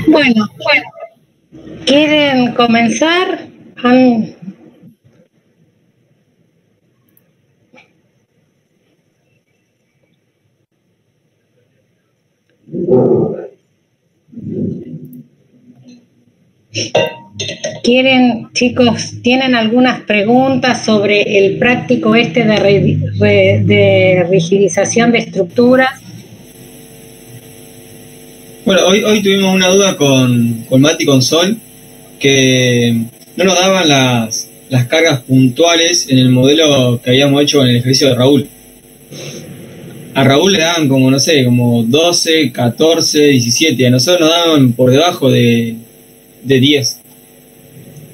Bueno, ¿quieren comenzar? ¿Quieren, chicos, tienen algunas preguntas sobre el práctico este de rigidización de estructuras? Bueno, hoy tuvimos una duda con Mati y con Sol, que no nos daban las cargas puntuales en el modelo que habíamos hecho en el ejercicio de Raúl. A Raúl le daban como, no sé, como 12, 14, 17, a nosotros nos daban por debajo de 10.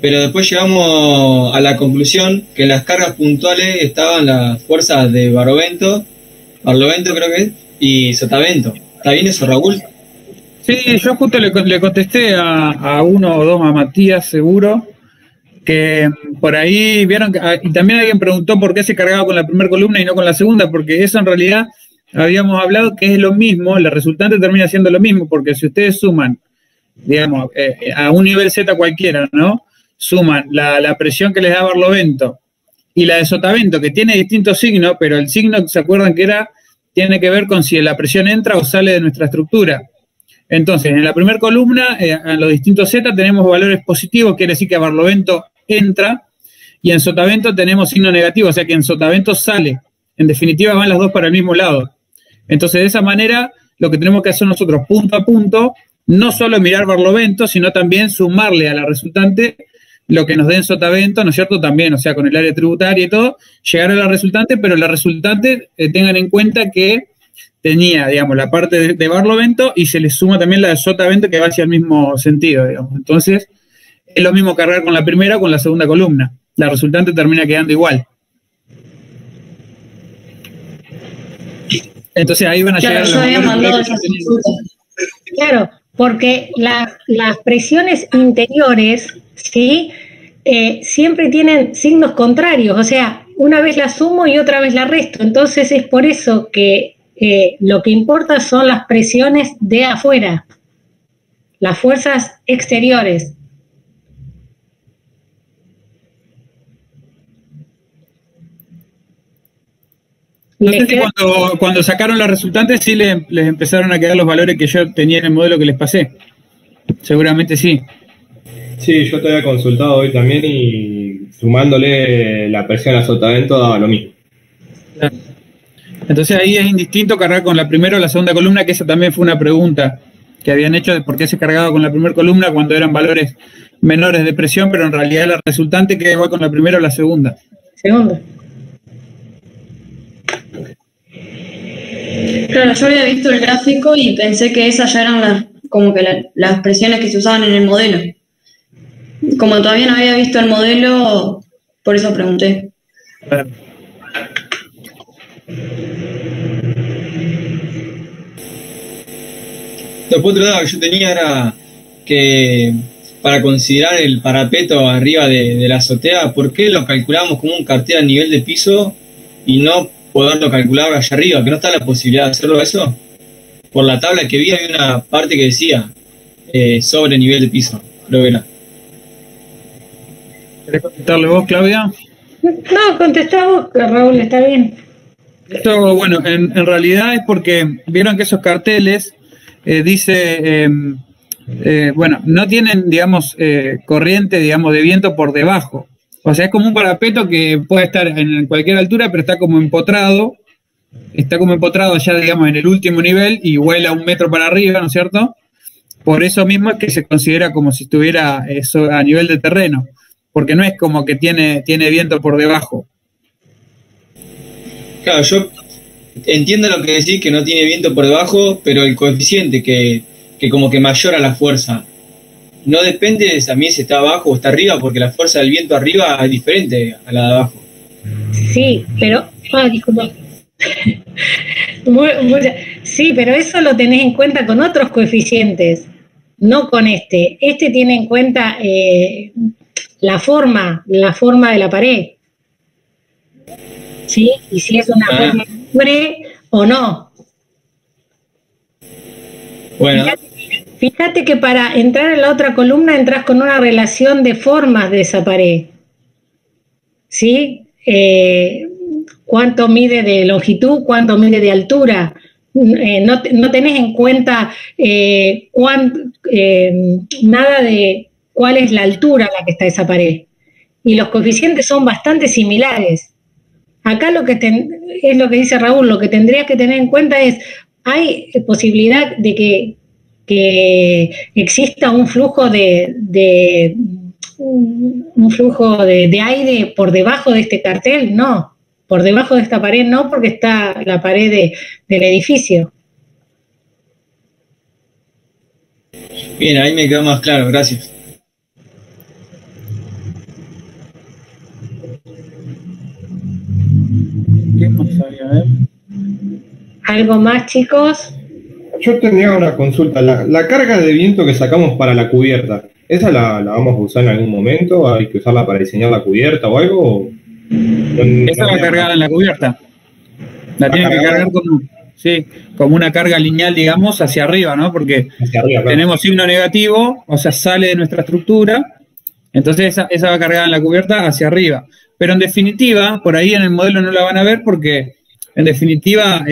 Pero después llegamos a la conclusión que en las cargas puntuales estaban las fuerzas de Barlovento creo que es, y Sotavento. ¿Está bien eso, Raúl? Sí, yo justo le contesté a uno o dos, a Matías seguro, que por ahí vieron, y también alguien preguntó por qué se cargaba con la primera columna y no con la segunda, porque eso en realidad habíamos hablado que es lo mismo, la resultante termina siendo lo mismo, porque si ustedes suman, digamos, a un nivel Z cualquiera, ¿no? Suman la presión que les da Barlovento y la de Sotavento, que tiene distintos signos, pero el signo, ¿se acuerdan que tiene que ver con si la presión entra o sale de nuestra estructura? Entonces, en la primera columna, en los distintos Z tenemos valores positivos, quiere decir que a Barlovento entra, y en Sotavento tenemos signo negativo, o sea que en Sotavento sale. En definitiva, van las dos para el mismo lado. Entonces, de esa manera, lo que tenemos que hacer nosotros, punto a punto, no solo mirar Barlovento, sino también sumarle a la resultante lo que nos dé en Sotavento, ¿no es cierto? También, o sea, con el área tributaria y todo, llegar a la resultante, pero la resultante, tengan en cuenta que tenía, digamos, la parte de Barlovento y se le suma también la de Sotavento que va hacia el mismo sentido, digamos. Entonces, es lo mismo cargar con la primera o con la segunda columna. La resultante termina quedando igual. Entonces, ahí van a llegar yo había mandado esas consultas. Claro, porque las presiones interiores, ¿sí? Siempre tienen signos contrarios, o sea, una vez la sumo y otra vez la resto. Entonces, es por eso que lo que importa son las presiones de afuera, las fuerzas exteriores. No sé si cuando sacaron las resultantes sí les empezaron a quedar los valores que yo tenía en el modelo que les pasé. Seguramente sí. Sí, yo te había consultado hoy también y sumándole la presión a Sotavento daba lo mismo. Claro. Entonces ahí es indistinto cargar con la primera o la segunda columna, que esa también fue una pregunta que habían hecho de por qué se cargaba con la primera columna cuando eran valores menores de presión, pero en realidad la resultante queda igual con la primera o la segunda. Segunda. Claro, yo había visto el gráfico y pensé que esas ya eran las presiones que se usaban en el modelo. Como todavía no había visto el modelo, por eso pregunté. Claro. Otro dato que yo tenía era que para considerar el parapeto arriba de la azotea, ¿por qué lo calculamos como un cartel a nivel de piso y no poderlo calcular allá arriba? ¿Que no está la posibilidad de hacerlo eso? Por la tabla que vi había una parte que decía sobre nivel de piso, creo que era. ¿Querés contestarle vos, Claudia? No, contestá vos, Raúl, está bien. Esto, bueno, en realidad es porque vieron que esos carteles dice, bueno, no tienen, digamos, corriente, digamos, de viento por debajo. O sea, es como un parapeto que puede estar en cualquier altura, pero está como empotrado ya, digamos, en el último nivel y vuela 1 metro para arriba, ¿no es cierto? Por eso mismo es que se considera como si estuviera eso a nivel de terreno, porque no es como que tiene viento por debajo. Claro, yo entiendo lo que decís, que no tiene viento por debajo, pero el coeficiente que como que mayora la fuerza, no depende de también si está abajo o está arriba, porque la fuerza del viento arriba es diferente a la de abajo. Sí, pero... disculpa. Sí, pero eso lo tenés en cuenta con otros coeficientes, no con este. Este tiene en cuenta la forma de la pared. ¿Sí? Y si es una forma libre o no. Bueno. Fíjate que para entrar en la otra columna entras con una relación de formas de esa pared. ¿Sí? ¿Cuánto mide de longitud? ¿Cuánto mide de altura? No tenés en cuenta nada de cuál es la altura a la que está esa pared. Y los coeficientes son bastante similares. Acá lo que es lo que dice Raúl, lo que tendrías que tener en cuenta es, hay posibilidad de que exista un flujo de aire por debajo de este cartel. No, por debajo de esta pared no, porque está la pared del edificio. Bien, ahí me quedó más claro, gracias. ¿Qué más había? A ver. ¿Algo más, chicos? Yo tenía una consulta. La carga de viento que sacamos para la cubierta, ¿esa la vamos a usar en algún momento? ¿Hay que usarla para diseñar la cubierta o algo? Esa va cargada en la cubierta. La tienen que cargar como una carga lineal, digamos, hacia arriba, ¿no? Porque hacia arriba, claro. Tenemos signo negativo, o sea, sale de nuestra estructura, entonces esa va cargada en la cubierta hacia arriba. Pero en definitiva, por ahí en el modelo no la van a ver porque, en definitiva,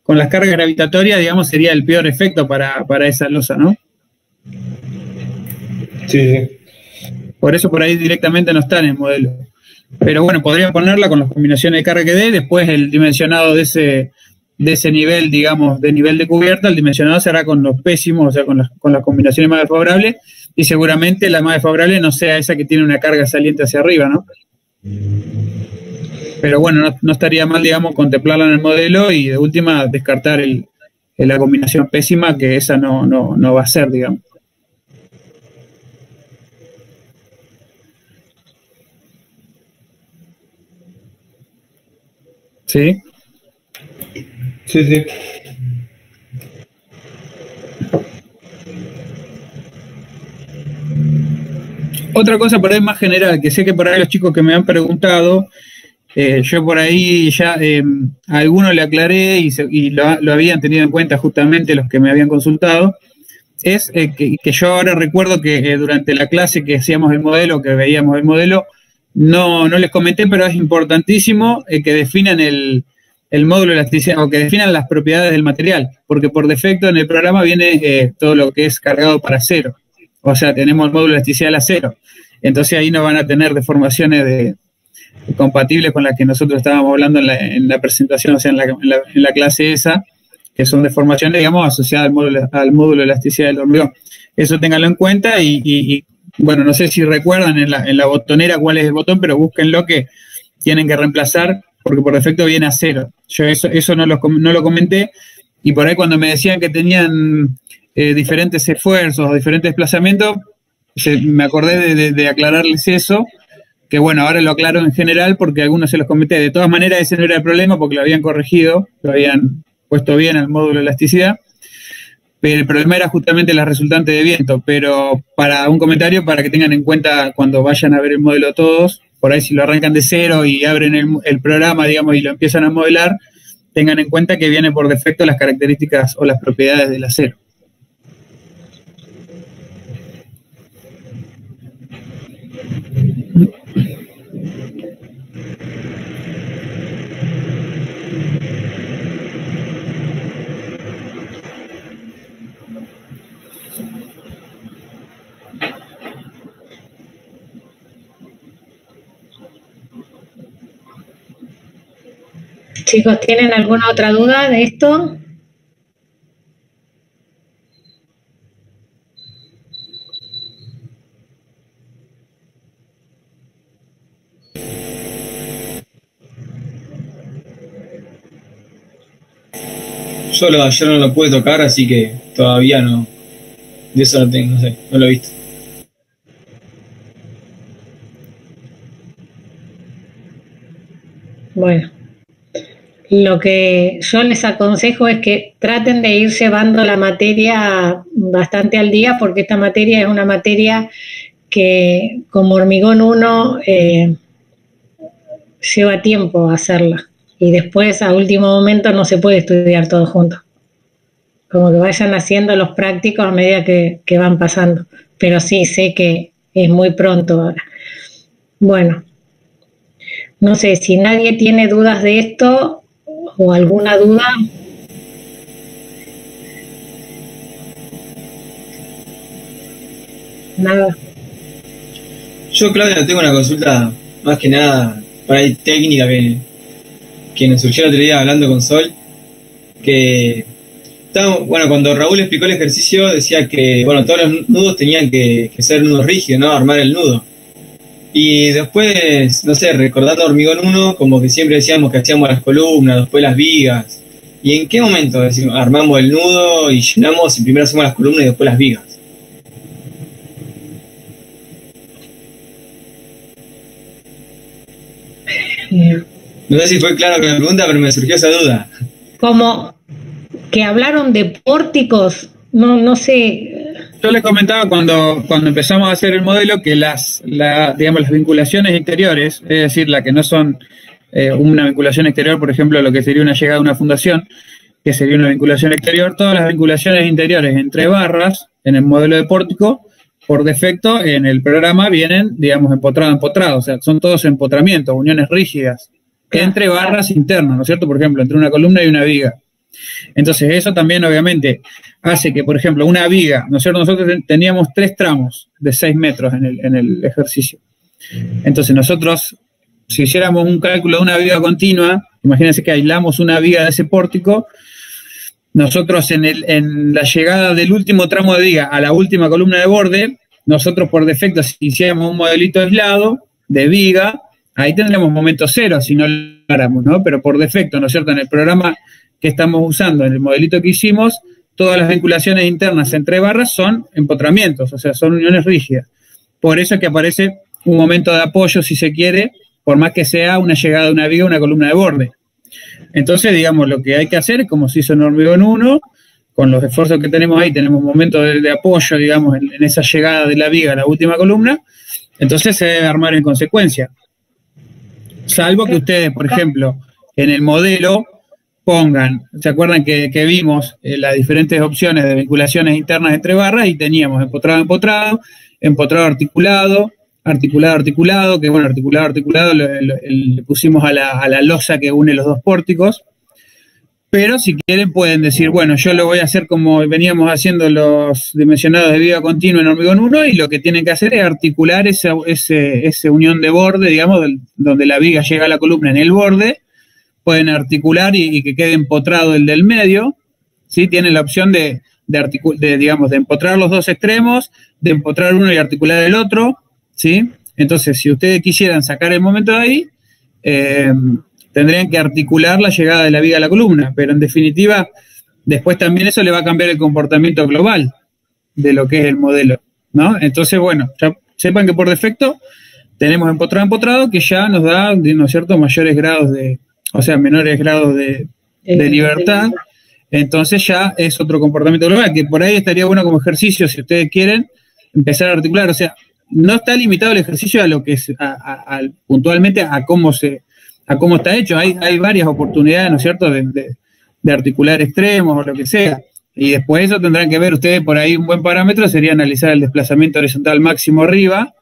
con las cargas gravitatorias, digamos, sería el peor efecto para esa losa, ¿no? Sí. Por eso por ahí directamente no está en el modelo. Pero bueno, podrían ponerla con las combinaciones de carga que dé, después el dimensionado de ese nivel, digamos, de nivel de cubierta, el dimensionado se hará con los pésimos, o sea, con las combinaciones más desfavorables, y seguramente la más desfavorable no sea esa que tiene una carga saliente hacia arriba, ¿no? Pero bueno, no estaría mal, digamos, contemplarla en el modelo y de última descartar la combinación pésima, que esa no va a ser, digamos. ¿Sí? Sí. Otra cosa por ahí más general, que sé que por ahí los chicos que me han preguntado, yo por ahí ya a algunos le aclaré y lo habían tenido en cuenta justamente los que me habían consultado, es que yo ahora recuerdo que durante la clase que hacíamos el modelo, que veíamos el modelo, no les comenté, pero es importantísimo que definan el módulo de elasticidad o que definan las propiedades del material, porque por defecto en el programa viene todo lo que es cargado para acero. O sea, tenemos el módulo de elasticidad al acero. Entonces ahí no van a tener deformaciones compatibles con las que nosotros estábamos hablando en la presentación, o sea, en la clase esa, que son deformaciones, digamos, asociadas al módulo de elasticidad del hormigón. Eso ténganlo en cuenta y bueno, no sé si recuerdan en la botonera cuál es el botón, pero búsquenlo, que tienen que reemplazar, porque por defecto viene a 0. Yo eso no lo comenté, y por ahí cuando me decían que tenían diferentes esfuerzos o diferentes desplazamientos, me acordé de aclararles eso, que bueno, ahora lo aclaro en general porque a algunos se los comenté. De todas maneras, ese no era el problema porque lo habían corregido, lo habían puesto bien al módulo de elasticidad. Pero el problema era justamente la resultante de viento. Pero para un comentario, para que tengan en cuenta cuando vayan a ver el modelo todos, por ahí si lo arrancan de 0 y abren el programa, digamos, y lo empiezan a modelar, tengan en cuenta que viene por defecto las características o las propiedades del acero. Chicos, ¿tienen alguna otra duda de esto? Yo no lo pude tocar, así que todavía no. De eso no tengo, no sé, no lo he visto. Bueno, lo que yo les aconsejo es que traten de ir llevando la materia bastante al día, porque esta materia es una materia que como hormigón 1 lleva tiempo hacerla, y después a último momento no se puede estudiar todo junto. Como que vayan haciendo los prácticos a medida que van pasando. Pero sí, sé que es muy pronto ahora. Bueno, no sé si nadie tiene dudas de esto o alguna duda. Nada. Yo, Claudia, tengo una consulta más que nada por ahí técnica que nos surgió el otro día hablando con Sol, que bueno, cuando Raúl explicó el ejercicio decía que bueno, todos los nudos tenían que ser nudos rígidos, ¿no? Armar el nudo. Y después, no sé, recordando hormigón 1, como que siempre decíamos que hacíamos las columnas, después las vigas. ¿Y en qué momento decimos, armamos el nudo y llenamos y primero hacemos las columnas y después las vigas? No sé si fue claro con la pregunta, pero me surgió esa duda. Como que hablaron de pórticos, no sé. Yo les comentaba cuando empezamos a hacer el modelo que digamos, las vinculaciones interiores, es decir, las que no son una vinculación exterior, por ejemplo, lo que sería una llegada a una fundación, que sería una vinculación exterior, todas las vinculaciones interiores entre barras en el modelo de pórtico, por defecto en el programa vienen, digamos, empotrado, o sea, son todos empotramientos, uniones rígidas, entre barras internas, ¿no es cierto? Por ejemplo, entre una columna y una viga. Entonces, eso también obviamente hace que, por ejemplo, una viga, ¿no es cierto? Nosotros teníamos 3 tramos de 6 metros en el ejercicio. Entonces, nosotros, si hiciéramos un cálculo de una viga continua, imagínense que aislamos una viga de ese pórtico, nosotros en la llegada del último tramo de viga a la última columna de borde, nosotros por defecto, si hiciéramos un modelito aislado de viga, ahí tendríamos momento 0 si no lo hiciéramos, ¿no? Pero por defecto, ¿no es cierto? En el programa que estamos usando, en el modelito que hicimos, todas las vinculaciones internas entre barras son empotramientos, o sea, son uniones rígidas. Por eso es que aparece un momento de apoyo, si se quiere, por más que sea una llegada de una viga a una columna de borde. Entonces, digamos, lo que hay que hacer, como se hizo en hormigón 1, con los esfuerzos que tenemos ahí, tenemos un momento de apoyo, digamos, en esa llegada de la viga a la última columna, entonces se debe armar en consecuencia. Salvo que ustedes, por ejemplo, en el modelo pongan, ¿se acuerdan que vimos las diferentes opciones de vinculaciones internas entre barras y teníamos empotrado, articulado, que bueno, articulado le pusimos a la losa que une los dos pórticos, Pero si quieren pueden decir, bueno, yo lo voy a hacer como veníamos haciendo los dimensionados de viga continua en hormigón 1 y lo que tienen que hacer es articular esa unión de borde, digamos, donde la viga llega a la columna en el borde, pueden articular y que quede empotrado el del medio, ¿sí? Tienen la opción de empotrar los dos extremos, de empotrar uno y articular el otro, ¿sí? Entonces, si ustedes quisieran sacar el momento de ahí, tendrían que articular la llegada de la viga a la columna, pero en definitiva, después también eso le va a cambiar el comportamiento global de lo que es el modelo, ¿no? Entonces, bueno, ya sepan que por defecto tenemos empotrado, que ya nos da, ¿no es cierto?, menores grados de libertad. Entonces ya es otro comportamiento global, que por ahí estaría bueno como ejercicio, si ustedes quieren, empezar a articular. O sea, no está limitado el ejercicio a lo que es, puntualmente a cómo está hecho. Hay varias oportunidades, ¿no es cierto?, de articular extremos o lo que sea. Y después eso tendrán que ver ustedes por ahí. Un buen parámetro sería analizar el desplazamiento horizontal máximo arriba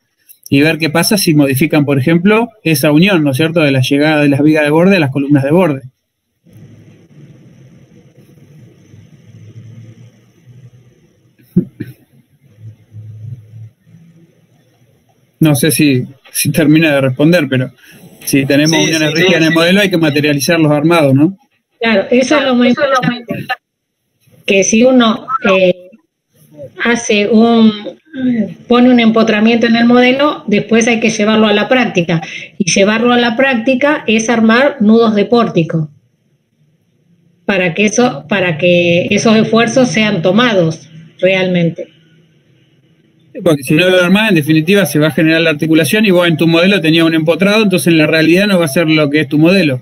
y ver qué pasa si modifican, por ejemplo, esa unión, ¿no es cierto?, de la llegada de las vigas de borde a las columnas de borde. No sé si termina de responder, pero si tenemos uniones rígidas en el modelo hay que materializar los armados, ¿no? Claro, eso es lo muy importante. Que si uno pone un empotramiento en el modelo, después hay que llevarlo a la práctica. Y llevarlo a la práctica es armar nudos de pórtico. Para que esos esfuerzos sean tomados realmente. Porque si no lo armás, en definitiva se va a generar la articulación y vos en tu modelo tenías un empotrado, entonces en la realidad no va a ser lo que es tu modelo.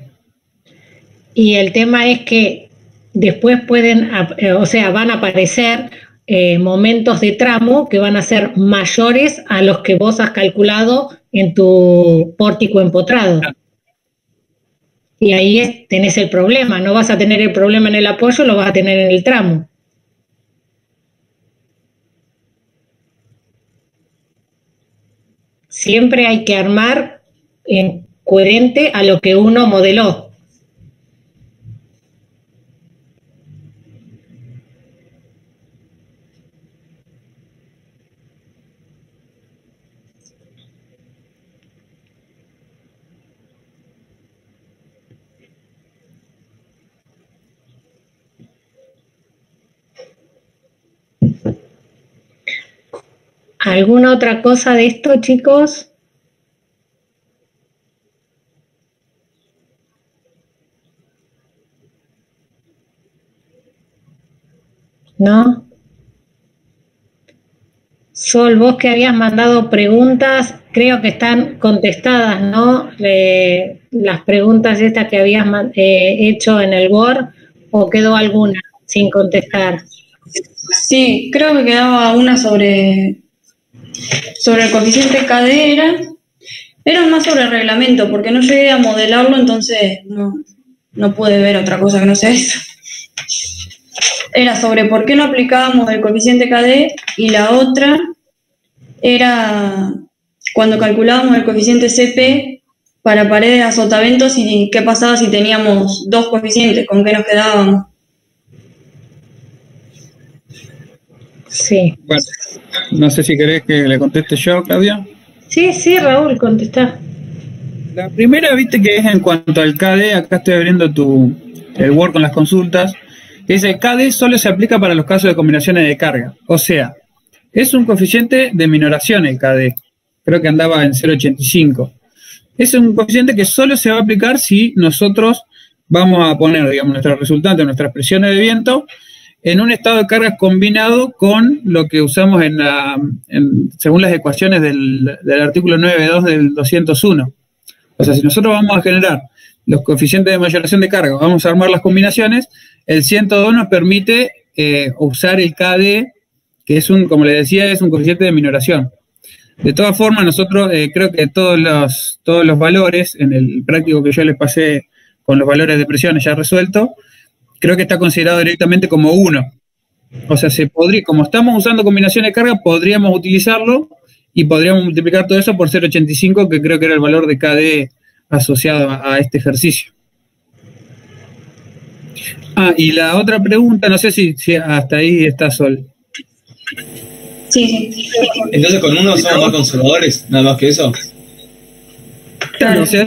Y el tema es que después van a aparecer momentos de tramo que van a ser mayores a los que vos has calculado en tu pórtico empotrado. Y ahí tenés el problema, no vas a tener el problema en el apoyo, lo vas a tener en el tramo. Siempre hay que armar coherente a lo que uno modeló. ¿Alguna otra cosa de esto, chicos? ¿No? Sol, vos que habías mandado preguntas, creo que están contestadas, ¿no? Las preguntas estas que habías hecho en el Word, ¿o quedó alguna sin contestar? Sí, creo que quedaba una sobre el coeficiente KD era más sobre el reglamento, porque no llegué a modelarlo, entonces no pude ver otra cosa que no sea eso. Era sobre por qué no aplicábamos el coeficiente KD, y la otra era cuando calculábamos el coeficiente CP para paredes a sotaventos y qué pasaba si teníamos dos coeficientes, con qué nos quedábamos. Sí. Bueno, no sé si querés que le conteste yo, Claudia. Sí, Raúl, contestá. La primera, viste que es en cuanto al KD, acá estoy abriendo el Word con las consultas, que dice, el KD solo se aplica para los casos de combinaciones de carga. O sea, es un coeficiente de minoración el KD, creo que andaba en 0,85. Es un coeficiente que solo se va a aplicar si nosotros vamos a poner, digamos, nuestras resultantes, nuestras presiones de viento, en un estado de cargas combinado con lo que usamos según las ecuaciones del artículo 9.2 del 201. O sea, si nosotros vamos a generar los coeficientes de mayoración de carga, vamos a armar las combinaciones, el 102 nos permite usar el KD, que es como les decía, es un coeficiente de minoración. De todas formas, nosotros creo que todos los valores, en el práctico que yo les pasé con los valores de presiones ya resueltos, creo que está considerado directamente como 1. O sea, como estamos usando combinaciones de carga, podríamos utilizarlo y podríamos multiplicar todo eso por 0,85, que creo que era el valor de KD asociado a este ejercicio. Y la otra pregunta, no sé si hasta ahí está Sol. Sí. Entonces con uno somos más conservadores, nada más que eso. Claro, o sea,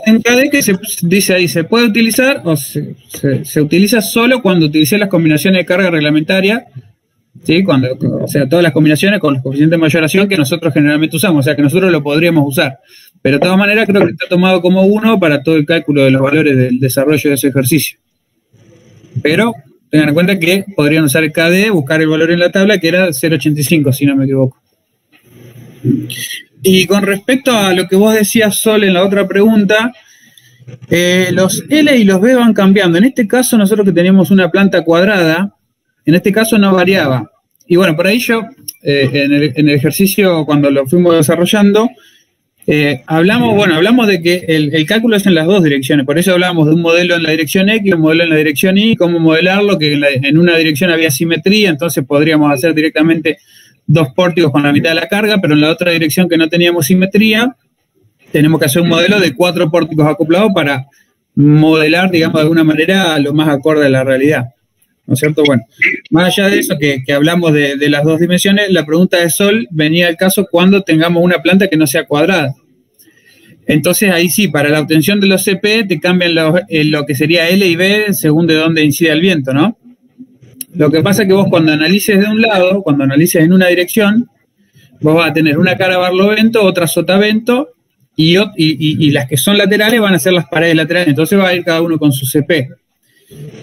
en KDE que se dice ahí, se puede utilizar o se utiliza solo cuando utilicé las combinaciones de carga reglamentaria, ¿sí? O sea, todas las combinaciones con los coeficientes de mayoración que nosotros generalmente usamos, o sea, que nosotros lo podríamos usar. Pero de todas maneras creo que está tomado como 1 para todo el cálculo de los valores del desarrollo de ese ejercicio. Pero tengan en cuenta que podrían usar el KDE, buscar el valor en la tabla, que era 0.85, si no me equivoco. Y con respecto a lo que vos decías, Sol, en la otra pregunta, los L y los B van cambiando. En este caso, nosotros que teníamos una planta cuadrada, en este caso no variaba. Y bueno, por ahí yo, en el ejercicio, cuando lo fuimos desarrollando, hablamos de que el cálculo es en las dos direcciones. Por eso hablábamos de un modelo en la dirección X y un modelo en la dirección Y, cómo modelarlo, que en una dirección había simetría, entonces podríamos hacer directamente 2 pórticos con la mitad de la carga, pero en la otra dirección que no teníamos simetría, tenemos que hacer un modelo de 4 pórticos acoplados para modelar, digamos, de alguna manera lo más acorde a la realidad, ¿no es cierto? Bueno, más allá de eso que hablamos de las dos dimensiones, la pregunta de Sol venía al caso cuando tengamos una planta que no sea cuadrada. Entonces ahí sí, para la obtención de los CP te cambian lo que sería L y B según de dónde incide el viento, ¿no? Lo que pasa es que vos cuando analices de un lado, cuando analices en una dirección, vos vas a tener una cara barlovento, otra sotavento, y las que son laterales van a ser las paredes laterales, entonces va a ir cada uno con su CP.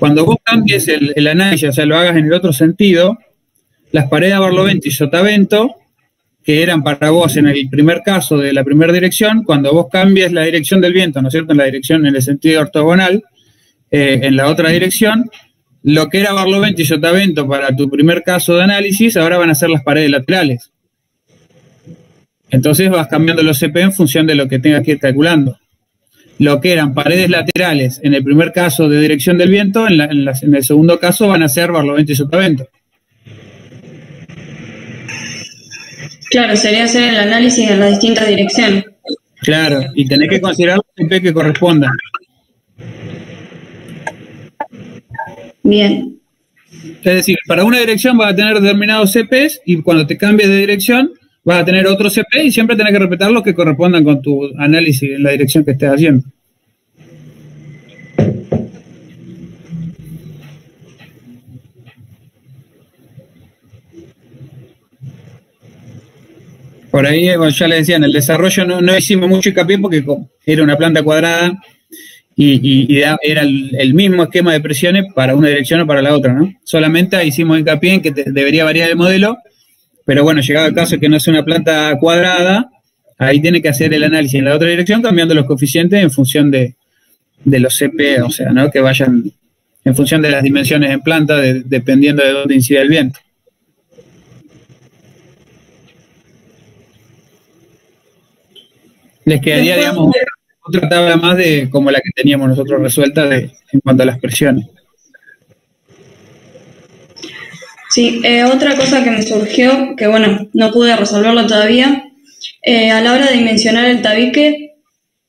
Cuando vos cambies el análisis, o sea, lo hagas en el otro sentido, las paredes barlovento y sotavento, que eran para vos en el primer caso de la primera dirección, cuando vos cambies la dirección del viento, ¿no es cierto?, en el sentido ortogonal, en la otra dirección, lo que era barlovento y sotavento para tu primer caso de análisis, ahora van a ser las paredes laterales. Entonces vas cambiando los CP en función de lo que tengas que ir calculando. Lo que eran paredes laterales en el primer caso de dirección del viento, en el segundo caso van a ser barlovento y sotavento. Claro, sería hacer el análisis en las distintas direcciones. Claro, y tenés que considerar los CP que correspondan. Bien. Es decir, para una dirección vas a tener determinados CPs y cuando te cambies de dirección vas a tener otro CP y siempre tenés que respetar los que correspondan con tu análisis en la dirección que estés haciendo. Por ahí, bueno, ya les decía, en el desarrollo no hicimos mucho hincapié porque era una planta cuadrada y era el mismo esquema de presiones para una dirección o para la otra, ¿no? Solamente hicimos hincapié en que debería variar el modelo, pero bueno, llegado el caso que no es una planta cuadrada, ahí tiene que hacer el análisis en la otra dirección cambiando los coeficientes en función de los CP, o sea, ¿no?, que vayan en función de las dimensiones en planta, dependiendo de dónde incide el viento. Les quedaría, digamos, otra tabla más de como la que teníamos nosotros resuelta en cuanto a las presiones. Sí, otra cosa que me surgió, que bueno, no pude resolverlo todavía, a la hora de dimensionar el tabique,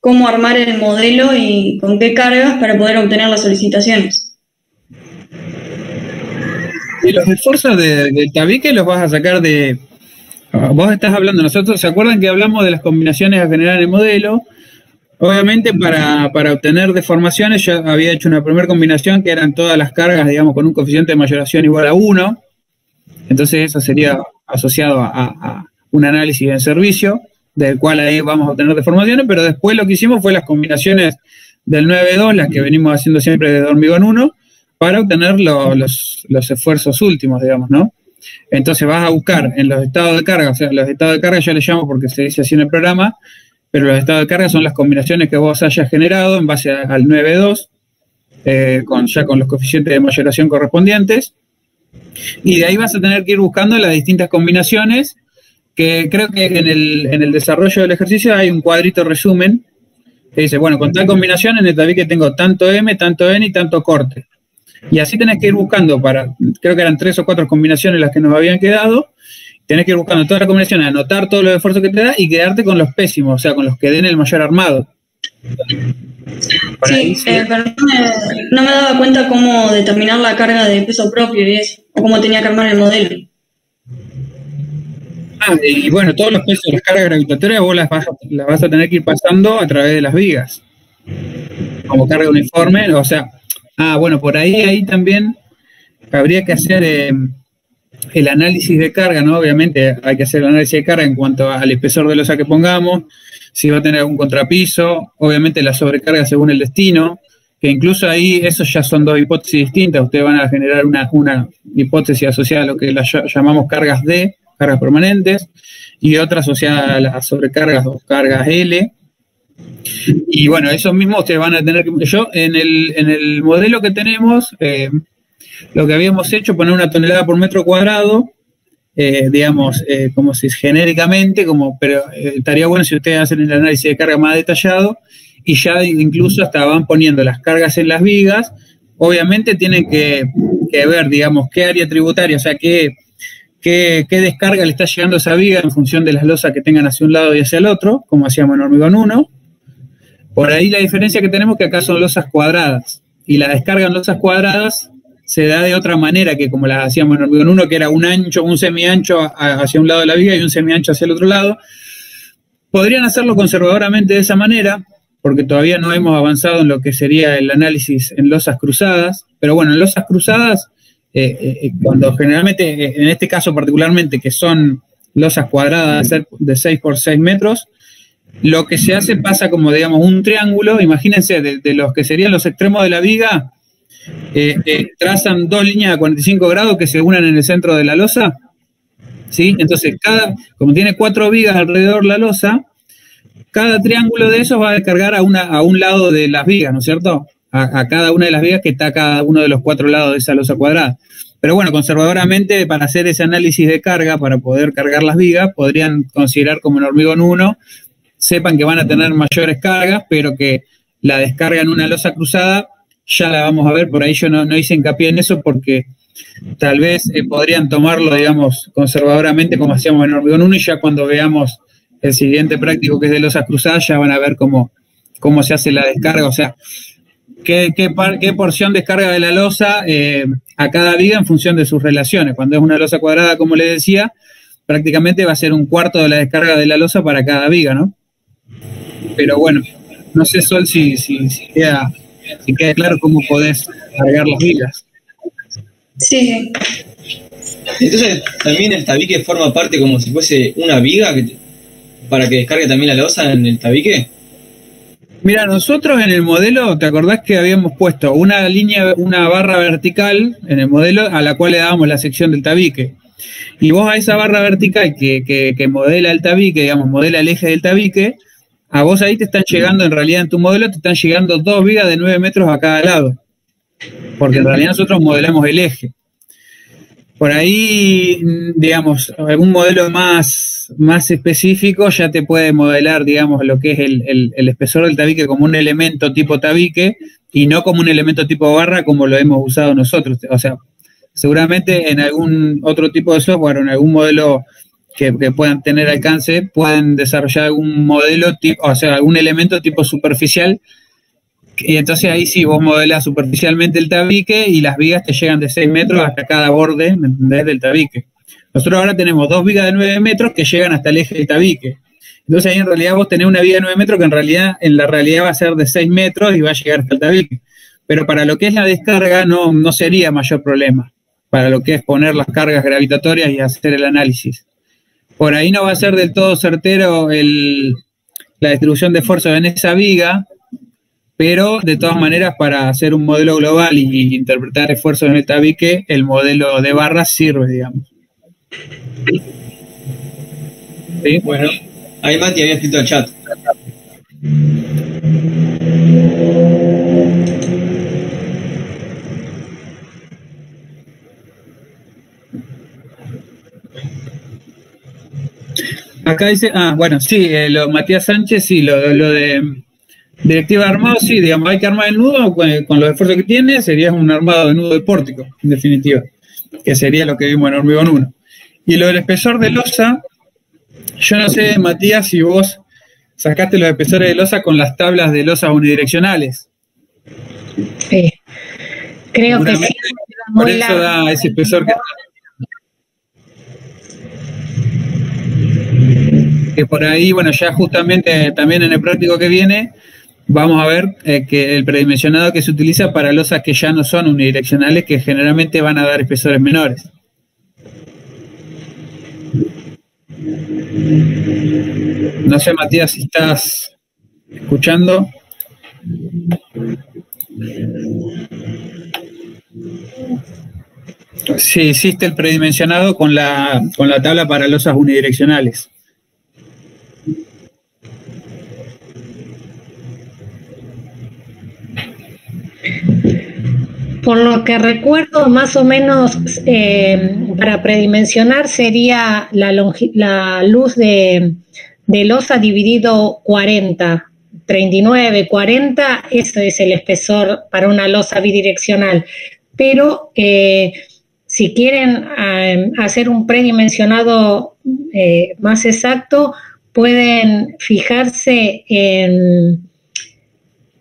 cómo armar el modelo y con qué cargas para poder obtener las solicitaciones. Y los esfuerzos del tabique los vas a sacar de... Vos estás hablando, nosotros, ¿se acuerdan que hablamos de las combinaciones a generar en el modelo? Obviamente para obtener deformaciones yo había hecho una primera combinación que eran todas las cargas, digamos, con un coeficiente de mayoración igual a 1. Entonces eso sería asociado a un análisis en servicio, del cual ahí vamos a obtener deformaciones, pero después lo que hicimos fue las combinaciones del 9.2, las que venimos haciendo siempre de hormigón 1, para obtener los esfuerzos últimos, digamos, ¿no? Entonces vas a buscar en los estados de carga, o sea, los estados de carga yo les llamo porque se dice así en el programa, pero los estados de carga son las combinaciones que vos hayas generado en base al 9.2, ya con los coeficientes de mayoración correspondientes, y de ahí vas a tener que ir buscando las distintas combinaciones, que creo que en el desarrollo del ejercicio hay un cuadrito resumen, que dice, bueno, con tal combinación en el tabique tengo tanto M, tanto N y tanto corte. Y así tenés que ir buscando creo que eran 3 o 4 combinaciones las que nos habían quedado, tenés que ir buscando todas las combinaciones, anotar todos los esfuerzos que te da y quedarte con los pésimos, o sea, con los que den el mayor armado. Sí, pero no me daba cuenta cómo determinar la carga de peso propio y eso, o cómo tenía que armar el modelo. Y bueno, todos los pesos, las cargas gravitatorias, vos las vas a tener que ir pasando a través de las vigas, como carga uniforme, o sea, bueno, por ahí también habría que hacer el análisis de carga, ¿no? Obviamente hay que hacer el análisis de carga en cuanto al espesor de losa que pongamos, si va a tener algún contrapiso, obviamente la sobrecarga según el destino, que incluso ahí esos ya son dos hipótesis distintas. Ustedes van a generar una hipótesis asociada a lo que llamamos cargas D, cargas permanentes, y otra asociada a las sobrecargas o cargas L. Y bueno, eso mismo ustedes van a tener que... Yo en el modelo que tenemos, lo que habíamos hecho, poner 1 tonelada por metro cuadrado, digamos, como si genéricamente, pero estaría bueno si ustedes hacen el análisis de carga más detallado y ya incluso hasta van poniendo las cargas en las vigas. Obviamente tienen que ver, digamos, qué área tributaria, o sea, qué descarga le está llegando a esa viga en función de las losas que tengan hacia un lado y hacia el otro, como hacíamos en hormigón 1. Por ahí la diferencia que tenemos es que acá son losas cuadradas, y la descarga en losas cuadradas se da de otra manera que como las hacíamos en hormigón 1, que era un semiancho hacia un lado de la viga y un semiancho hacia el otro lado. Podrían hacerlo conservadoramente de esa manera, porque todavía no hemos avanzado en lo que sería el análisis en losas cruzadas, pero bueno, en losas cruzadas, cuando generalmente, en este caso particularmente, que son losas cuadradas de 6 por 6 metros, lo que se hace pasa como, digamos, un triángulo. Imagínense, de los que serían los extremos de la viga, trazan dos líneas a 45 grados que se unan en el centro de la losa, ¿sí? Entonces, como tiene 4 vigas alrededor de la losa, cada triángulo de esos va a descargar a un lado de las vigas, ¿no es cierto? A cada una de las vigas que está a cada uno de los 4 lados de esa losa cuadrada. Pero bueno, conservadoramente, para hacer ese análisis de carga, para poder cargar las vigas, podrían considerar como en hormigón 1, sepan que van a tener mayores cargas, pero que la descarga en una losa cruzada ya la vamos a ver. Por ahí yo no hice hincapié en eso porque tal vez podrían tomarlo, digamos, conservadoramente como hacíamos en hormigón 1, y ya cuando veamos el siguiente práctico que es de losas cruzadas ya van a ver cómo se hace la descarga, o sea, qué porción descarga de la losa a cada viga en función de sus relaciones. Cuando es una losa cuadrada, como les decía, prácticamente va a ser un cuarto de la descarga de la losa para cada viga, ¿no? Pero bueno, no sé, Sol, si queda claro cómo podés cargar las vigas. Sí. Entonces, también el tabique forma parte como si fuese una viga para que descargue también la losa en el tabique. Mira, nosotros en el modelo, ¿te acordás que habíamos puesto una barra vertical en el modelo a la cual le dábamos la sección del tabique? Y vos a esa barra vertical que modela el tabique, digamos, modela el eje del tabique, a vos ahí te están llegando, en realidad en tu modelo te están llegando 2 vigas de 9 metros a cada lado, porque en realidad nosotros modelamos el eje. Por ahí, digamos, algún modelo más específico ya te puede modelar, digamos, lo que es el espesor del tabique como un elemento tipo tabique y no como un elemento tipo barra como lo hemos usado nosotros. O sea, seguramente en algún otro tipo de software o en algún modelo que puedan tener alcance, pueden desarrollar algún modelo, o sea, algún elemento tipo superficial, y entonces ahí sí vos modelás superficialmente el tabique y las vigas te llegan de 6 metros hasta cada borde, ¿me entendés?, del tabique. Nosotros ahora tenemos 2 vigas de 9 metros que llegan hasta el eje del tabique. Entonces ahí en realidad vos tenés una viga de 9 metros que en la realidad va a ser de 6 metros y va a llegar hasta el tabique. Pero para lo que es la descarga no sería mayor problema, para lo que es poner las cargas gravitatorias y hacer el análisis. Por ahí no va a ser del todo certero la distribución de fuerzas en esa viga, pero de todas maneras para hacer un modelo global y interpretar esfuerzos en el tabique, el modelo de barras sirve, digamos. ¿Sí? Bueno, ahí Mati había escrito al chat. Acá dice, bueno, sí, Matías Sánchez, sí, lo de directiva de armado, sí, digamos, hay que armar el nudo con los esfuerzos que tiene, sería un armado de nudo de pórtico, en definitiva, que sería lo que vimos en hormigón 1. Y lo del espesor de losa, yo no sé, Matías, si vos sacaste los espesores de losa con las tablas de losas unidireccionales, Creo que sí. Por eso da ese espesor que por ahí, bueno, ya justamente también en el práctico que viene vamos a ver que el predimensionado que se utiliza para losas que ya no son unidireccionales, que generalmente van a dar espesores menores. No sé, Matías, si estás escuchando. Sí, hiciste el predimensionado con la tabla para losas unidireccionales. Por lo que recuerdo, más o menos para predimensionar sería la luz de losa dividido 40, 39, 40, eso es el espesor para una losa bidireccional. Pero si quieren hacer un predimensionado más exacto, pueden fijarse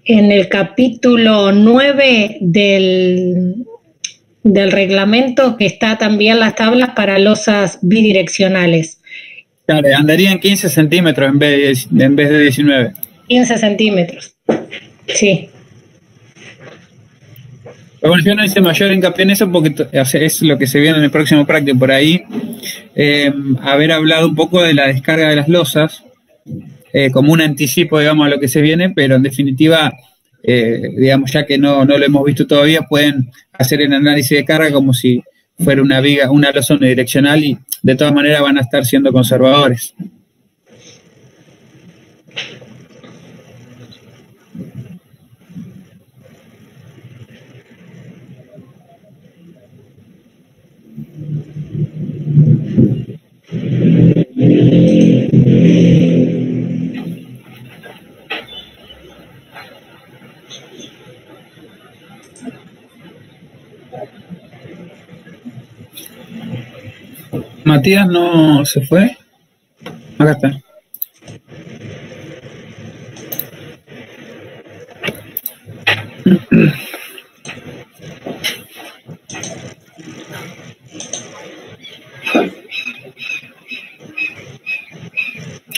en el capítulo 9 del reglamento, que está también las tablas para losas bidireccionales. Claro, andaría en 15 centímetros en vez de 19. 15 centímetros, sí. Bueno, yo no hice mayor hincapié en eso porque es lo que se viene en el próximo práctico. Por ahí, haber hablado un poco de la descarga de las losas, como un anticipo, digamos, a lo que se viene, pero en definitiva, digamos, ya que no lo hemos visto todavía, pueden hacer el análisis de carga como si fuera una viga, una losa unidireccional, y de todas maneras van a estar siendo conservadores. Matías no se fue. Acá está.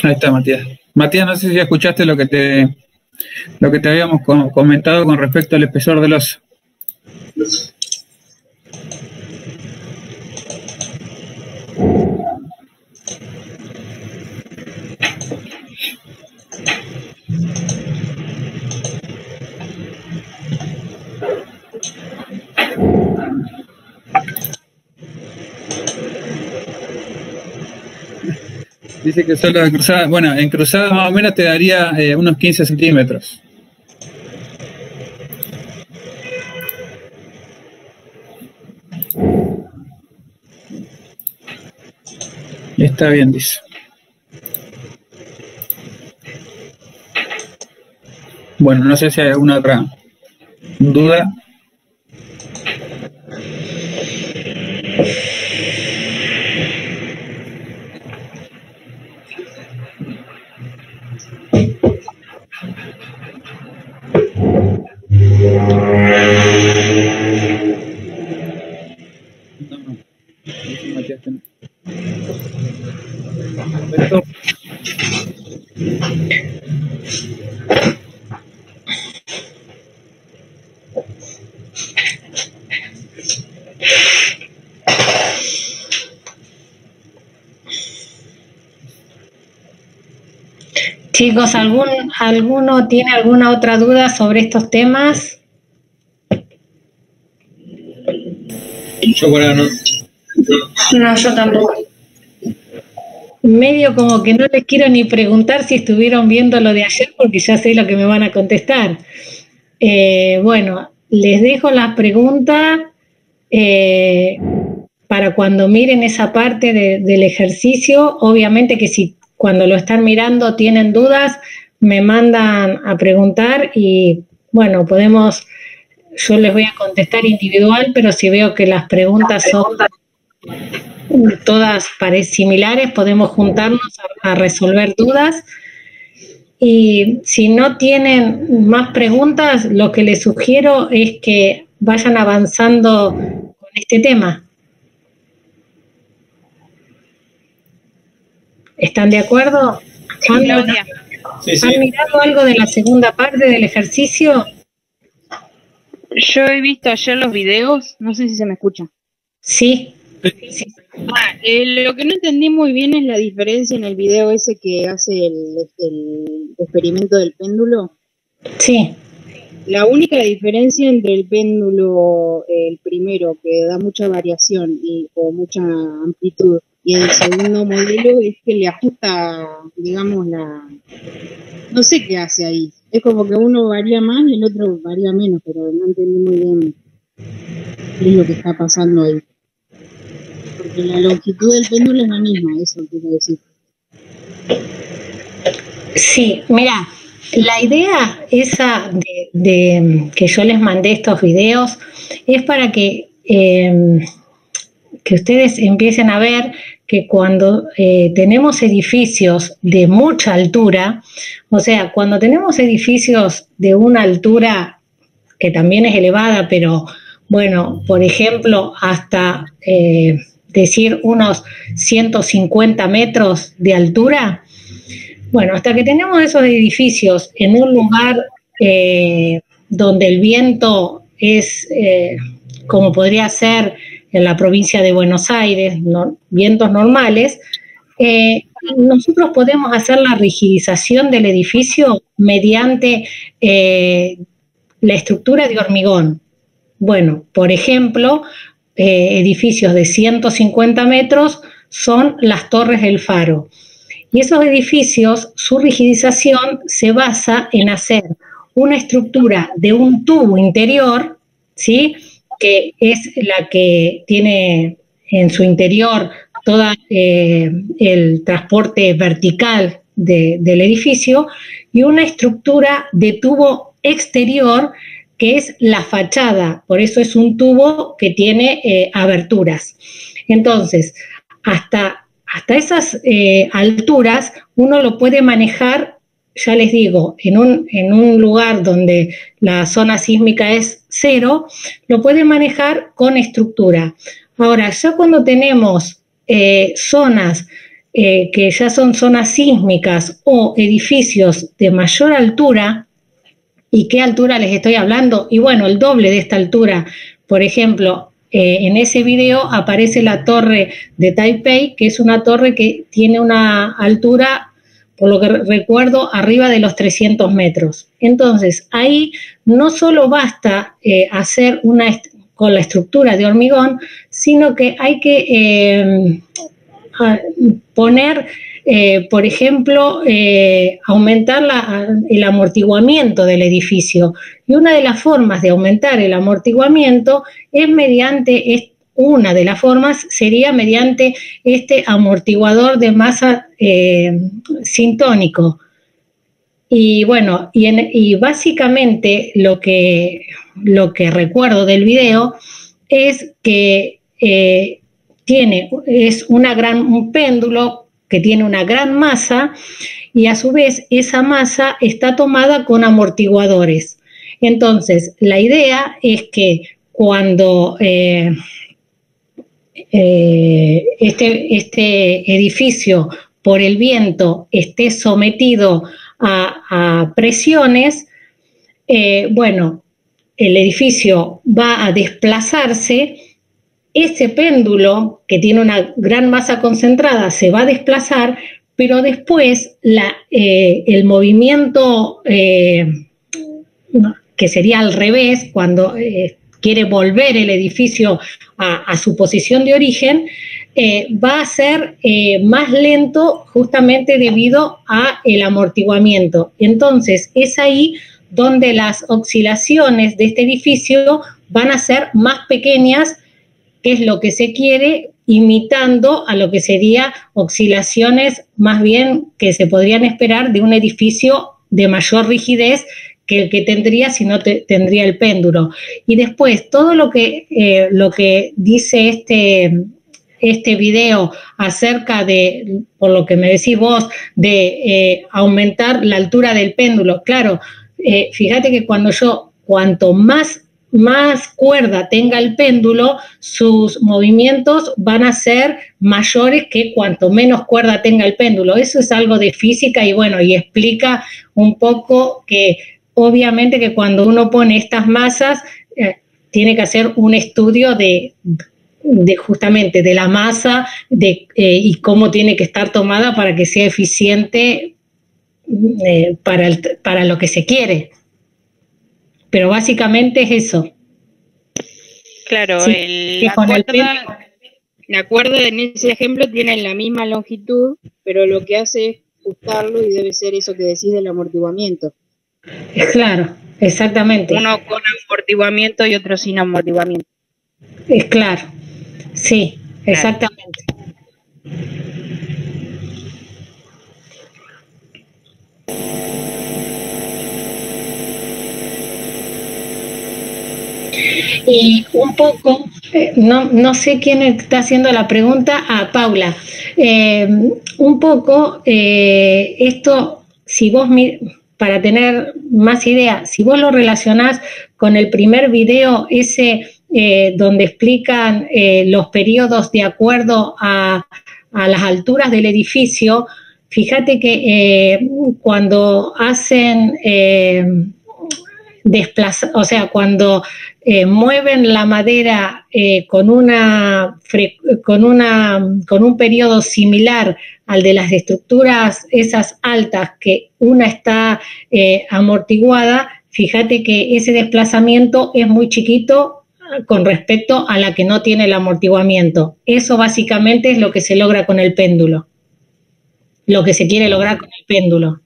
Ahí está Matías. Matías, no sé si escuchaste lo que te habíamos comentado con respecto al espesor del oso. Dice que solo de cruzada, bueno, en cruzada más o menos te daría unos 15 centímetros. Está bien, dice. Bueno, no sé si hay alguna otra duda. Chicos, ¿alguno tiene alguna otra duda sobre estos temas? Yo por ahora no. No, yo tampoco. Medio como que no les quiero ni preguntar si estuvieron viendo lo de ayer, porque ya sé lo que me van a contestar. Bueno, les dejo las preguntas para cuando miren esa parte del ejercicio. Obviamente que si cuando lo están mirando tienen dudas, me mandan a preguntar y bueno, yo les voy a contestar individual, pero si veo que las preguntas son todas similares, podemos juntarnos a resolver dudas. Y si no tienen más preguntas, lo que les sugiero es que vayan avanzando con este tema. ¿Están de acuerdo? Claudia. ¿Han mirado algo de la segunda parte del ejercicio? Yo he visto ayer los videos, no sé si se me escucha. Sí. Lo que no entendí muy bien es la diferencia en el video ese que hace el experimento del péndulo. Sí. La única diferencia entre el péndulo, el primero, que da mucha variación o mucha amplitud, y el segundo modelo es que le ajusta, digamos, no sé qué hace ahí. Es como que uno varía más y el otro varía menos, pero no entendí muy bien qué es lo que está pasando ahí. Porque la longitud del péndulo es la misma, eso quiero decir. Sí, mira, la idea esa de que yo les mandé estos videos es para que ustedes empiecen a ver que cuando tenemos edificios de mucha altura, o sea, cuando tenemos edificios de una altura que también es elevada, pero bueno, por ejemplo, hasta decir unos 150 metros de altura, bueno, hasta que tenemos esos edificios en un lugar donde el viento es como podría ser en la provincia de Buenos Aires, vientos normales, nosotros podemos hacer la rigidización del edificio mediante la estructura de hormigón. Bueno, por ejemplo, edificios de 150 metros son las Torres del Faro. Y esos edificios, su rigidización se basa en hacer una estructura de un tubo interior, ¿sí?, que es la que tiene en su interior todo el transporte vertical del edificio, y una estructura de tubo exterior que es la fachada, por eso es un tubo que tiene aberturas. Entonces, hasta esas alturas uno lo puede manejar, ya les digo, en un lugar donde la zona sísmica es 0, lo puede manejar con estructura. Ahora, ya cuando tenemos zonas que ya son zonas sísmicas o edificios de mayor altura, ¿y qué altura les estoy hablando? Y bueno, el doble de esta altura. Por ejemplo, en ese video aparece la torre de Taipei, que es una torre que tiene una altura, por lo que recuerdo, arriba de los 300 metros. Entonces, ahí no solo basta hacer con la estructura de hormigón, sino que hay que poner, por ejemplo, aumentar el amortiguamiento del edificio. Y una de las formas de aumentar el amortiguamiento es mediante una de las formas sería mediante este amortiguador de masa sintónico. Y bueno, y básicamente lo que recuerdo del video es que es un péndulo que tiene una gran masa, y a su vez esa masa está tomada con amortiguadores. Entonces, la idea es que cuando este edificio por el viento esté sometido a presiones, bueno, el edificio va a desplazarse, ese péndulo que tiene una gran masa concentrada se va a desplazar, pero después el movimiento que sería al revés, cuando quiere volver el edificio a su posición de origen, va a ser más lento justamente debido al amortiguamiento. Entonces, es ahí donde las oscilaciones de este edificio van a ser más pequeñas, que es lo que se quiere, imitando a lo que serían oscilaciones más bien que se podrían esperar de un edificio de mayor rigidez que el que tendría si no tendría el péndulo. Y después, todo lo que dice este video acerca de, por lo que me decís vos, de aumentar la altura del péndulo. Claro, fíjate que cuanto más cuerda tenga el péndulo, sus movimientos van a ser mayores que cuanto menos cuerda tenga el péndulo. Eso es algo de física y bueno, y explica un poco que obviamente que cuando uno pone estas masas, tiene que hacer un estudio de justamente de la masa y cómo tiene que estar tomada para que sea eficiente para lo que se quiere. Pero básicamente es eso. Claro, Sí, la cuerda en ese ejemplo tiene la misma longitud, pero lo que hace es ajustarlo y debe ser eso que decís del amortiguamiento. Claro, exactamente. Uno con amortiguamiento y otro sin amortiguamiento. Es claro, sí, exactamente. Y un poco, no sé quién está haciendo la pregunta, Paula. Un poco, esto, si vos, para tener más idea, si vos lo relacionás con el primer video, ese donde explican los periodos de acuerdo a las alturas del edificio, fíjate que cuando hacen o sea, cuando mueven la madera con un periodo similar al de las estructuras esas altas, que una está amortiguada, fíjate que ese desplazamiento es muy chiquito con respecto a la que no tiene el amortiguamiento. Eso básicamente es lo que se logra con el péndulo, lo que se quiere lograr con el péndulo.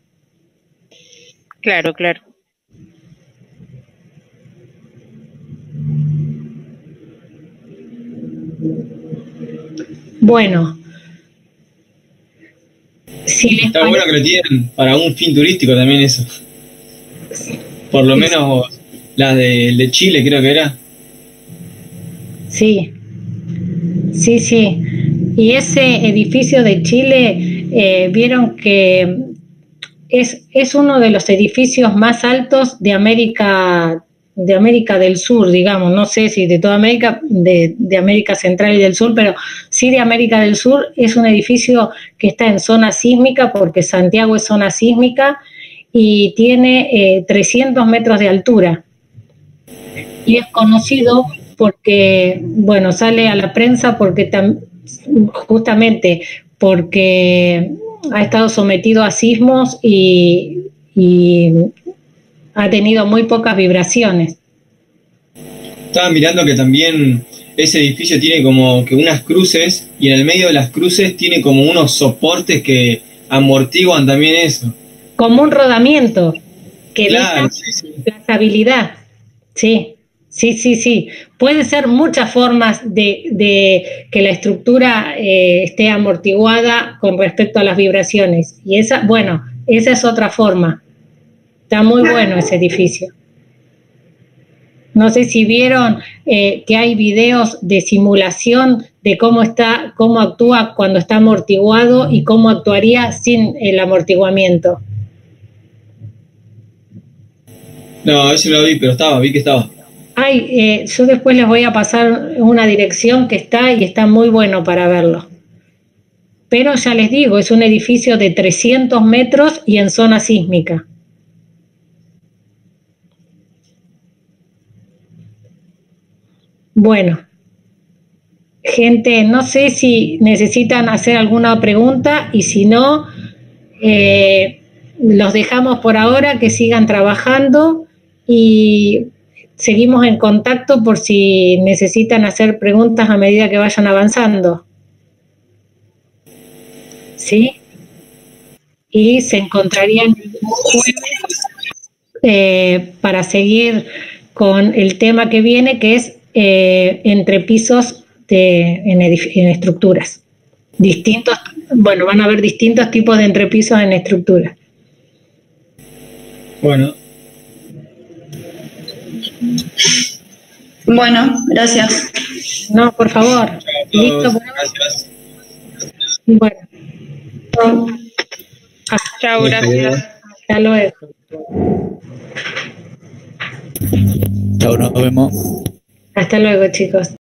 Claro, claro. Bueno, si les está bueno que lo tienen para un fin turístico también eso. Por lo menos las de Chile creo que era. Sí, sí. Y ese edificio de Chile, vieron que es uno de los edificios más altos de América del Sur, digamos, no sé si de toda América, de América Central y del Sur, pero sí de América del Sur. Es un edificio que está en zona sísmica, porque Santiago es zona sísmica, y tiene 300 metros de altura. Y es conocido porque, bueno, sale a la prensa porque justamente porque ha estado sometido a sismos y ha tenido muy pocas vibraciones. Estaba mirando que también ese edificio tiene como que unas cruces, y en el medio de las cruces tiene como unos soportes que amortiguan también eso. Como un rodamiento que claro, evita la estabilidad. Sí. Puede ser muchas formas de que la estructura esté amortiguada con respecto a las vibraciones. Y esa es otra forma. Está muy bueno ese edificio. No sé si vieron que hay videos de simulación de cómo actúa cuando está amortiguado y cómo actuaría sin el amortiguamiento. No, ese lo vi, pero vi que estaba. Yo después les voy a pasar una dirección que está muy bueno para verlo. Pero ya les digo, es un edificio de 300 metros y en zona sísmica. Bueno, gente, no sé si necesitan hacer alguna pregunta, y si no, los dejamos por ahora, que sigan trabajando y seguimos en contacto por si necesitan hacer preguntas a medida que vayan avanzando. ¿Sí? Y se encontrarían para seguir con el tema que viene, que es entrepisos en estructuras. Van a haber distintos tipos de entrepisos en estructuras. Bueno, gracias. No, por favor. Listo. Gracias. Bueno, Chao, gracias. hasta luego. Chao, nos vemos. Hasta luego, chicos.